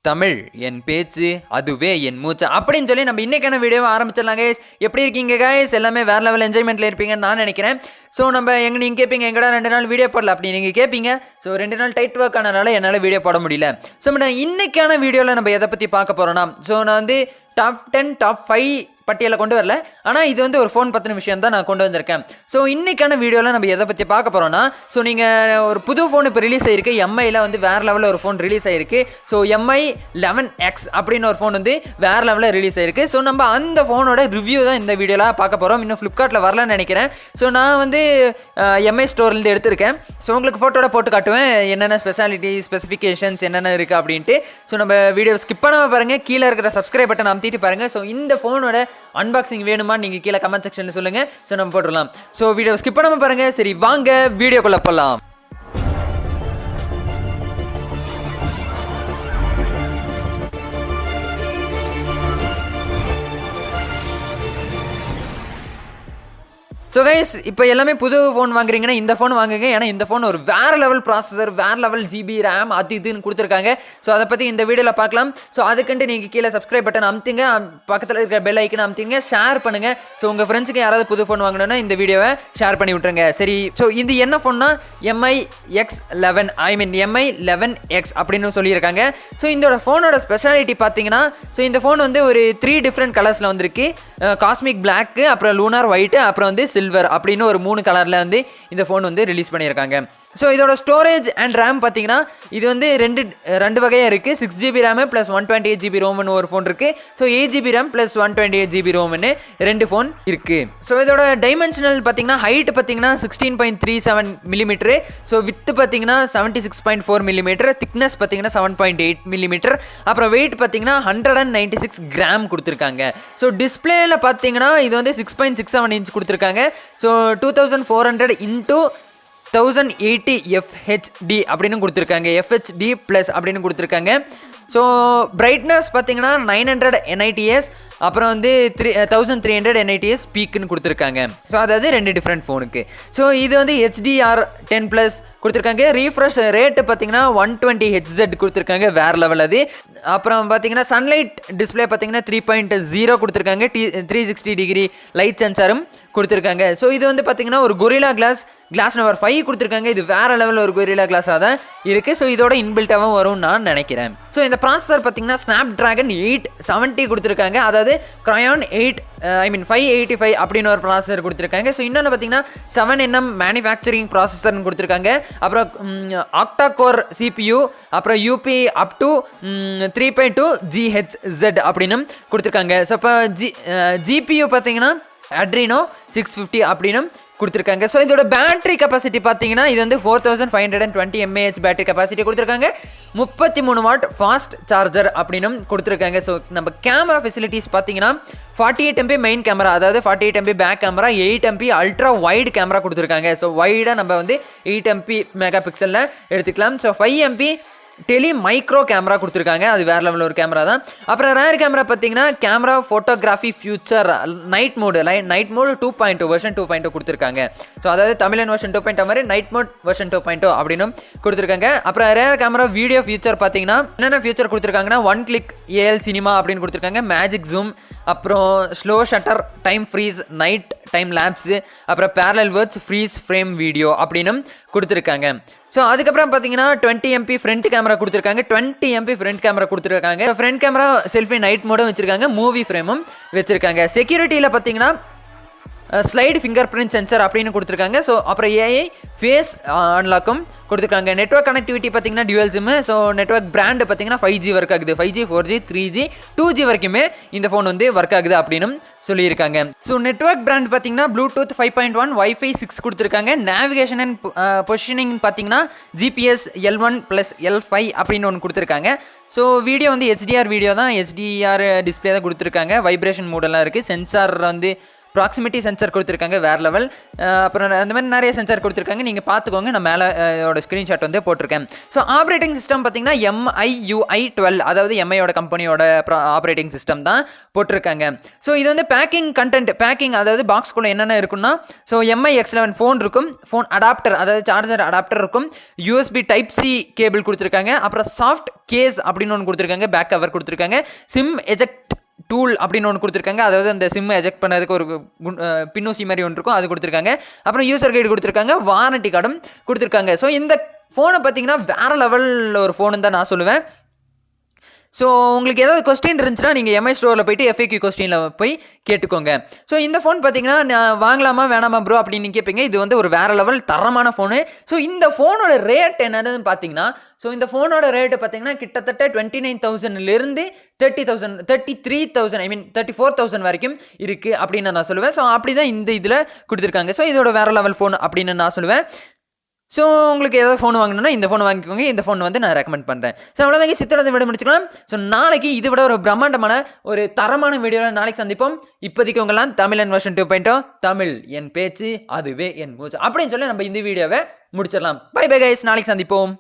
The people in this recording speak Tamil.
தமிழ் என் பேச்சு அதுவே என் மூச்சு அப்படின்னு சொல்லி நம்ம இன்னைக்கான வீடியோவை ஆரம்பிச்சிடலாம் கைஸ். எப்படி இருக்கீங்க கைஸ்? எல்லாமே வேற லெவல் என்ஜாய்மெண்ட்ல இருப்பீங்கன்னு நான் நினைக்கிறேன். ஸோ நம்ம நீங்கள் கேட்பீங்க எங்கடா 2 நாள் வீடியோ போடல அப்படி நீங்கள் கேட்பீங்க. ஸோ 2 நாள் டைட் ஒர்க் ஆனதுனால என்னால் வீடியோ போட முடியல. ஸோ இன்னைக்கான வீடியோவில் நம்ம எதை பற்றி பார்க்க போகிறோம்னா, ஸோ நான் வந்து டாப் 10 டாப் 5 பட்டியலை கொண்டு வரல, ஆனால் இது வந்து ஒரு ஃபோன் பற்றின விஷயம் தான் நான் கொண்டு வந்திருக்கேன். ஸோ இன்றைக்கான வீடியோவில் நம்ம எதை பற்றி பார்க்க போகிறோம்னா, ஸோ நீங்கள் ஒரு புது ஃபோன் இப்போ ரிலீஸ் ஆகிருக்கு. எம்ஐயில் வந்து வேறு லெவலில் ஒரு ஃபோன் ரிலீஸ் ஆகிருக்கு. ஸோ X11 அப்படின்னு ஒரு ஃபோன் வந்து வேறு லெவலில் ரிலீஸ் ஆகிருக்கு. ஸோ நம்ம அந்த ஃபோனோட ரிவ்யூ தான் இந்த வீடியோவில் பார்க்க போகிறோம். இன்னும் ஃப்ளிப்கார்ட்டில் வரலன்னு நினைக்கிறேன். ஸோ நான் வந்து எம்ஐ ஸ்டோர்லேருந்து எடுத்திருக்கேன். ஸோ உங்களுக்கு ஃபோட்டோட போட்டு காட்டுவேன் என்னென்ன ஸ்பெஷாலிட்டி ஸ்பெசிஃபிகேஷன்ஸ் என்னென்ன இருக்குது அப்படின்ட்டு. ஸோ நம்ம வீடியோ ஸ்கிப் பண்ணாமல் பாருங்கள், கீழே இருக்கிற சப்ஸ்கிரைப் பட்டன் அமுத்திட்டு பாருங்கள். ஸோ இந்த ஃபோனோட அன்பாக்சிங் வேணுமா நீங்கள் கீழே கமெண்ட் செக்ஷனில் சொல்லுங்கள். ஸோ நம்ம போட்டுடலாம். ஸோ வீடியோ ஸ்கிப் பண்ணாமல் பாருங்கள். சரி வாங்க வீடியோக்குள்ளே போகலாம். ஸோ கைஸ், இப்போ எல்லாமே புது ஃபோன் வாங்குறீங்கன்னா இந்த ஃபோன் வாங்குங்க. ஏன்னா இந்த ஃபோன் ஒரு வேறு லெவல் ப்ராசஸர், வேறு லெவல் ஜிபி ரேம் அது இதுன்னு கொடுத்துருக்காங்க. ஸோ அதை பற்றி இந்த வீடியோவில் பார்க்கலாம். ஸோ அதுக்குன்ட்டு நீங்கள் கீழே சப்ஸ்கிரைப் பட்டன் அமுத்திங்க, பக்கத்தில் இருக்கிற பெல் ஐக்கன் அமுத்திங்க, ஷேர் பண்ணுங்கள். ஸோ உங்கள் ஃப்ரெண்ட்ஸுக்கு யாராவது புது ஃபோன் வாங்கணுன்னா இந்த வீடியோவை ஷேர் பண்ணி விட்ருங்க. சரி, ஸோ இது என்ன ஃபோன்னா X11 MI11X அப்படின்னு சொல்லியிருக்காங்க. ஸோ இந்த ஃபோனோட ஸ்பெஷாலிட்டி பார்த்தீங்கன்னா, ஸோ இந்த ஃபோன் வந்து ஒரு 3 டிஃப்ரெண்ட் கலர்ஸில் வந்திருக்கு. காஸ்மிக் பிளாக்கு, அப்புறம் லூனார் ஒயிட்டு, அப்புறம் வந்து சில்வர் அப்படின்னு ஒரு 3 கலரில் வந்து இந்த ஃபோன் வந்து ரிலீஸ் பண்ணியிருக்காங்க. ஸோ இதோட ஸ்டோரேஜ் அண்ட் ரேம் பார்த்தீங்கன்னா இது வந்து ரெண்டு வகையாக இருக்குது. 6GB ரேமு ப்ளஸ் 128GB ரோம்னு ஒரு ஃபோன் இருக்குது. So 8GB RAM plus 128GB ரோம்னு 2 phone இருக்குது. ஸோ இதோட டைமென்ஷனல் பார்த்தீங்கன்னா ஹைட் பார்த்தீங்கன்னா 16.37 மில்லிமீட்டரு. ஸோ வித்து பார்த்தீங்கன்னா 76.4 மில்லிமீட்டர், திக்னஸ் பார்த்தீங்கன்னா 7.8 மில்லிமீட்டர், அப்புறம் வெயிட் பார்த்தீங்கன்னா 196 கிராம் கொடுத்துருக்காங்க. ஸோ டிஸ்பிளேல பார்த்தீங்கன்னா இது வந்து 6.67 இன்ச் கொடுத்துருக்காங்க. ஸோ 2400 × 1080 FHD அப்படின்னு கொடுத்துருக்காங்க. FHD ப்ளஸ் அப்படின்னு கொடுத்துருக்காங்க. ஸோ பிரைட்னஸ் பார்த்தீங்கன்னா 900 nits, அப்புறம் வந்து 1300 nits பீக்குன்னு கொடுத்துருக்காங்க. ஸோ அதாவது 2 டிஃப்ரெண்ட் ஃபோனுக்கு. ஸோ இது வந்து HDR10+ கொடுத்துருக்காங்க. ரீஃப்ரெஷ் ரேட்டு பார்த்தீங்கன்னா 120 Hz கொடுத்துருக்காங்க, வேறு லெவல் அது. அப்புறம் பார்த்தீங்கன்னா சன்லைட் டிஸ்பிளே பார்த்தீங்கன்னா 3.0 கொடுத்துருக்காங்க. 360 டிகிரி லைட் சென்சாரும் கொடுத்துருக்காங்க. ஸோ இது வந்து பார்த்தீங்கன்னா ஒரு கொரில்லா கிளாஸ் நம்பர் 5 கொடுத்துருக்காங்க. இது வேறு லெவலில் ஒரு கொரில்லா கிளாஸாக தான் இருக்குது. ஸோ இதோட இன்பில்ட்டாகவும் வரும்னு நான் நினைக்கிறேன். ஸோ இந்த ப்ராசஸர் பார்த்தீங்கன்னா ஸ்னாப்ட்ராகன் 870 கொடுத்துருக்காங்க. அதாவது Cryon 585 அப்படின்னு ஒரு ப்ராசஸர் கொடுத்துருக்காங்க. ஸோ இன்னொன்று பார்த்தீங்கன்னா 7nm மேனுஃபேக்சரிங் ப்ராசஸர்னு கொடுத்துருக்காங்க. அப்புறம் ஆக்டா கோர் CPU, அப்புறம் UP அப் டு 3.2 GHz அப்படின்னு கொடுத்துருக்காங்க. ஸோ இப்போ GPU பார்த்தீங்கன்னா Adreno 650 அப்படின்னு கொடுத்துருக்காங்க. ஸோ இதோட பேட்டரி கெப்பாசிட்டி பார்த்தீங்கன்னா இது வந்து 4520 mAh பேட்டரி கெப்பாசிட்டி கொடுத்துருக்காங்க. 33 வாட் ஃபாஸ்ட் சார்ஜர் அப்படின்னு கொடுத்துருக்காங்க. ஸோ நம்ம கேமரா ஃபெசிலிட்டிஸ் பார்த்தீங்கன்னா 48 MP மெயின் கேமரா, அதாவது 48 MP back camera, 8 MP ultra wide camera கொடுத்துருக்காங்க. ஸோ வைடாக நம்ம வந்து 8 MP மெகா பிக்சலில் எடுத்துக்கலாம். So 5 MP tele micro camera கொடுத்துருக்காங்க, அது வேறு லெவலில் ஒரு கேமரா தான். அப்புறம் ரேர் கேமரா பார்த்தீங்கன்னா camera photography future night mode 2.0 version 2.0 கொடுத்துருக்காங்க. ஸோ அதாவது தமிழன் வெர்ஷன் 2.0 மாதிரி நைட் மோட் வெர்ஷன் 2.0 அப்படின்னு கொடுத்துருக்காங்க. அப்புறம் ரேர் கேமரா வீடியோ ஃபியூச்சர் பார்த்தீங்கன்னா என்னென்ன ஃபியூச்சர் கொடுத்துருக்காங்கன்னா 1 கிளிக் AL சினிமா அப்படின்னு கொடுத்துருக்காங்க, மேஜிக் ஜூம், அப்புறம் slow shutter, time freeze, night time lapse, அப்புறம் parallel worlds, freeze frame video அப்படின்னு கொடுத்துருக்காங்க. ஸோ அதுக்கப்புறம் பார்த்தீங்கன்னா 20 MP ஃப்ரண்ட் கேமரா கொடுத்துருக்காங்க. 20 MP ஃப்ரண்ட் கேமரா கொடுத்துருக்காங்க. ஃப்ரண்ட் கேமரா செல்ஃபி நைட் மோடும் வச்சுருக்காங்க, மூவி ஃப்ரேமும் வச்சுருக்காங்க. செக்யூரிட்டியில் பார்த்தீங்கன்னா ஸ்லைடு ஃபிங்கர் பிரிண்ட் சென்சர் அப்படின்னு கொடுத்துருக்காங்க. ஸோ அப்புறம் AI ஃபேஸ் அன்லாக்கும் கொடுத்துருக்காங்க. நெட்வொர்க் கனெக்டிவிட்டி பார்த்தீங்கன்னா dual sim. So network brand பார்த்தீங்கன்னா 5G ஒர்க் ஆகுது. 5G 4G 3G 2G வரைக்குமே இந்த ஃபோன் வந்து ஒர்க் ஆகுது அப்படின்னு சொல்லியிருக்காங்க. ஸோ நெட்வொர்க் பிராண்ட் பார்த்தீங்கன்னா ப்ளூடூத் 5.1, Wi-Fi 6 கொடுத்துருக்காங்க. நேவிகேஷன் அண்ட் பொசிஷனிங் பார்த்தீங்கன்னா GPS L1 + L5 அப்படின்னு ஒன்று கொடுத்துருக்காங்க. ஸோ வீடியோ வந்து HDR வீடியோ தான், HDR டிஸ்பிளே தான் கொடுத்துருக்காங்க. வைப்ரேஷன் மோடெல்லாம் இருக்குது. சென்சார் வந்து ப்ராக்சிமிட்டி சென்சர் கொடுத்துருக்காங்க வேறு லெவல். அப்புறம் அந்த மாதிரி நிறைய சென்சார் கொடுத்துருக்காங்க, நீங்கள் பார்த்துக்கோங்க. நான் மேலே இதோட ஸ்க்ரீன்ஷாட் வந்து போட்டிருக்கேன். ஸோ ஆப்ரேட்டிங் சிஸ்டம் பார்த்தீங்கன்னா MIUI 12, அதாவது எம்ஐயோட கம்பெனியோட ஆப்ரேட்டிங் சிஸ்டம் தான் போட்டிருக்காங்க. ஸோ இது வந்து பேக்கிங் அதாவது பாக்ஸ்குள்ளே என்னென்ன இருக்குன்னா, ஸோ MI X11 ஃபோன் இருக்கும், ஃபோன் அடாப்டர் அதாவது சார்ஜர் அடாப்டர் இருக்கும், USB Type-C கேபிள் கொடுத்துருக்காங்க, அப்புறம் சாஃப்ட் கேஸ் அப்படின்னு ஒன்று கொடுத்துருக்காங்க, பேக் கவர் கொடுத்துருக்காங்க, சிம் எஜெக்ட் டூல் அப்படின்னு ஒன்று கொடுத்துருக்காங்க, அதாவது அந்த சிம்மை எஜெக்ட் பண்ணதுக்கு ஒரு பின்னூசி மாதிரி ஒன்று இருக்கும், அது கொடுத்துருக்காங்க. அப்புறம் யூசர் கைடு கொடுத்துருக்காங்க, வாரண்டி கார்டும் கொடுத்துருக்காங்க. ஸோ இந்த ஃபோனை பார்த்தீங்கன்னா வேறு லெவலில் ஒரு ஃபோனுன்னு தான் நான் சொல்லுவேன். ஸோ உங்களுக்கு ஏதாவது கொஸ்டின் இருந்துச்சுன்னா நீங்கள் எம்ஐ ஸ்டோரில் போய்ட்டு FAQ கொஸ்டினில் போய் கேட்டுக்கோங்க. ஸோ இந்த ஃபோன் பார்த்தீங்கன்னா நான் வாங்கலாமா வேணாமா ப்ரோ அப்படின்னு கேட்பீங்க. இது வந்து ஒரு வேறு லெவல் தரமான ஃபோனு. ஸோ இந்த ஃபோனோட ரேட் என்னன்னு பார்த்தீங்கன்னா, ஸோ இந்த ஃபோனோட ரேட்டு பார்த்தீங்கன்னா கிட்டத்தட்ட 29,000லேருந்து 33,000 34,000 வரைக்கும் இருக்குது அப்படின்னு நான் சொல்லுவேன். ஸோ அப்படி தான் இந்த இதில் கொடுத்துருக்காங்க. ஸோ இதோட வேறு லெவல் ஃபோன் அப்படின்னு நான் சொல்லுவேன். ஸோ உங்களுக்கு ஏதாவது ஃபோன் வாங்கணும்னா இந்த ஃபோன் வாங்கிக்கோங்க. இந்த ஃபோன் வந்து நான் ரெக்கமெண்ட் பண்ணுறேன். ஸோ அவ்வளோதாங்க, சித்தோட விட முடிச்சுக்கலாம். ஸோ நாளைக்கு இதை விட ஒரு பிரம்மாண்டமான ஒரு தரமான வீடியோவில் நாளைக்கு சந்திப்போம். இப்போதைக்கு உங்களாம் தமிழன் வெர்ஷன் 2.0 தமிழ் என் பேச்சு அதுவே என் மூச்சு அப்படின்னு சொல்லி நம்ம இந்த வீடியோவை முடிச்சிடலாம். பை பை கைஸ், நாளைக்கு சந்திப்போம்.